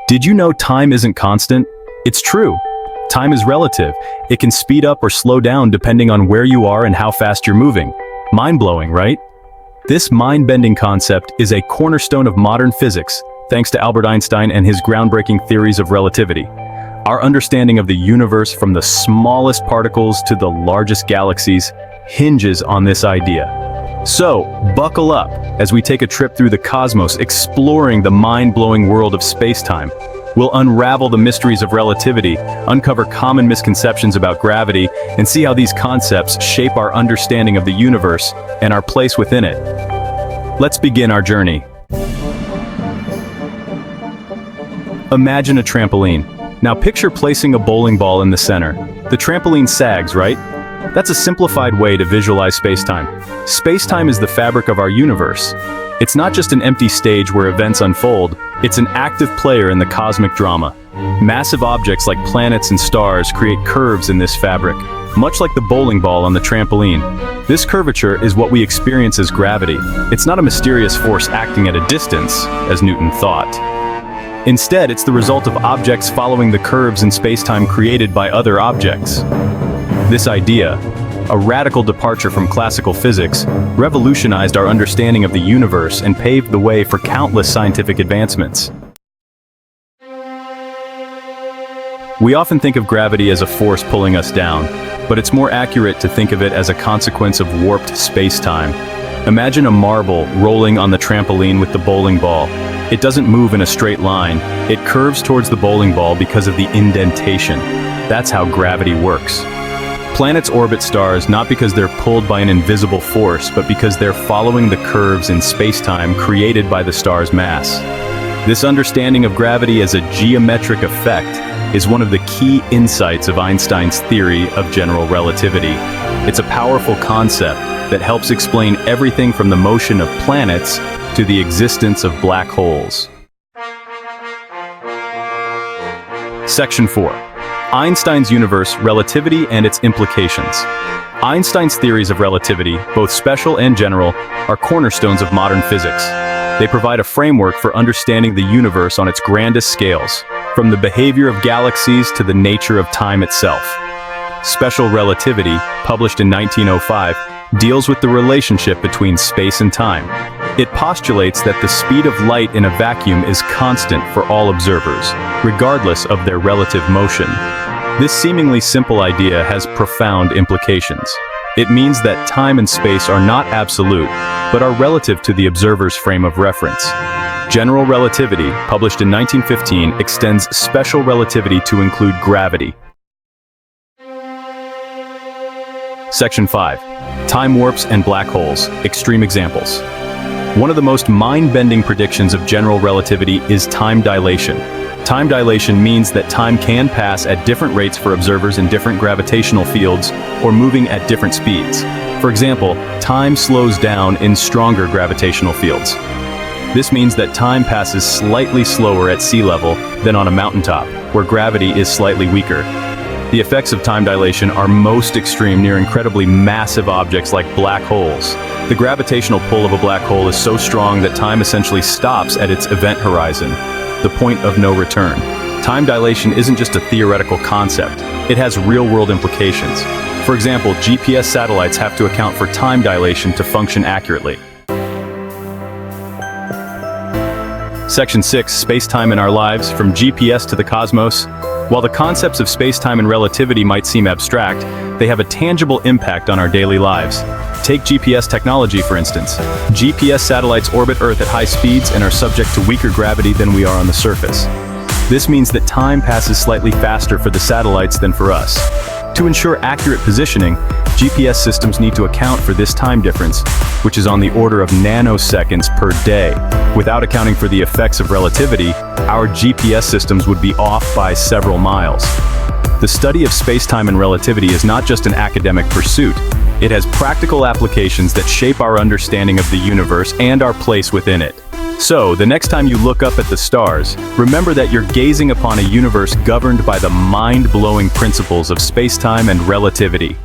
Did you know time isn't constant? It's true. Time is relative. It can speed up or slow down depending on where you are and how fast you're moving. Mind-blowing, right? This mind-bending concept is a cornerstone of modern physics, thanks to Albert Einstein and his groundbreaking theories of relativity. Our understanding of the universe, from the smallest particles to the largest galaxies, hinges on this idea. So, buckle up as we take a trip through the cosmos, exploring the mind-blowing world of space-time. We'll unravel the mysteries of relativity, uncover common misconceptions about gravity, and see how these concepts shape our understanding of the universe and our place within it. Let's begin our journey. Imagine a trampoline. Now picture placing a bowling ball in the center. The trampoline sags, right? That's a simplified way to visualize space-time. Space-time is the fabric of our universe. It's not just an empty stage where events unfold, it's an active player in the cosmic drama. Massive objects like planets and stars create curves in this fabric, much like the bowling ball on the trampoline. This curvature is what we experience as gravity. It's not a mysterious force acting at a distance, as Newton thought. Instead, it's the result of objects following the curves in space-time created by other objects. This idea, a radical departure from classical physics, revolutionized our understanding of the universe and paved the way for countless scientific advancements. We often think of gravity as a force pulling us down, but it's more accurate to think of it as a consequence of warped space-time. Imagine a marble rolling on the trampoline with the bowling ball. It doesn't move in a straight line. It curves towards the bowling ball because of the indentation. That's how gravity works. Planets orbit stars not because they're pulled by an invisible force, but because they're following the curves in space-time created by the star's mass. This understanding of gravity as a geometric effect is one of the key insights of Einstein's theory of general relativity. It's a powerful concept that helps explain everything from the motion of planets to the existence of black holes. Section 4. Einstein's universe, relativity and its implications. Einstein's theories of relativity, both special and general, are cornerstones of modern physics. They provide a framework for understanding the universe on its grandest scales, from the behavior of galaxies to the nature of time itself. Special relativity, published in 1905, deals with the relationship between space and time. It postulates that the speed of light in a vacuum is constant for all observers, regardless of their relative motion. This seemingly simple idea has profound implications. It means that time and space are not absolute, but are relative to the observer's frame of reference. General relativity, published in 1915, extends special relativity to include gravity. Section 5. Time warps and black holes, extreme examples. One of the most mind-bending predictions of general relativity is time dilation. Time dilation means that time can pass at different rates for observers in different gravitational fields or moving at different speeds. For example, time slows down in stronger gravitational fields. This means that time passes slightly slower at sea level than on a mountaintop, where gravity is slightly weaker. The effects of time dilation are most extreme near incredibly massive objects like black holes. The gravitational pull of a black hole is so strong that time essentially stops at its event horizon, the point of no return. Time dilation isn't just a theoretical concept. It has real-world implications. For example, GPS satellites have to account for time dilation to function accurately. Section 6. Space-time in our lives, from GPS to the cosmos. While the concepts of space-time and relativity might seem abstract, they have a tangible impact on our daily lives. Take GPS technology, for instance. GPS satellites orbit Earth at high speeds and are subject to weaker gravity than we are on the surface. This means that time passes slightly faster for the satellites than for us. To ensure accurate positioning, GPS systems need to account for this time difference, which is on the order of nanoseconds per day. Without accounting for the effects of relativity, our GPS systems would be off by several miles. The study of space-time and relativity is not just an academic pursuit. It has practical applications that shape our understanding of the universe and our place within it. So, the next time you look up at the stars, remember that you're gazing upon a universe governed by the mind-blowing principles of space-time and relativity.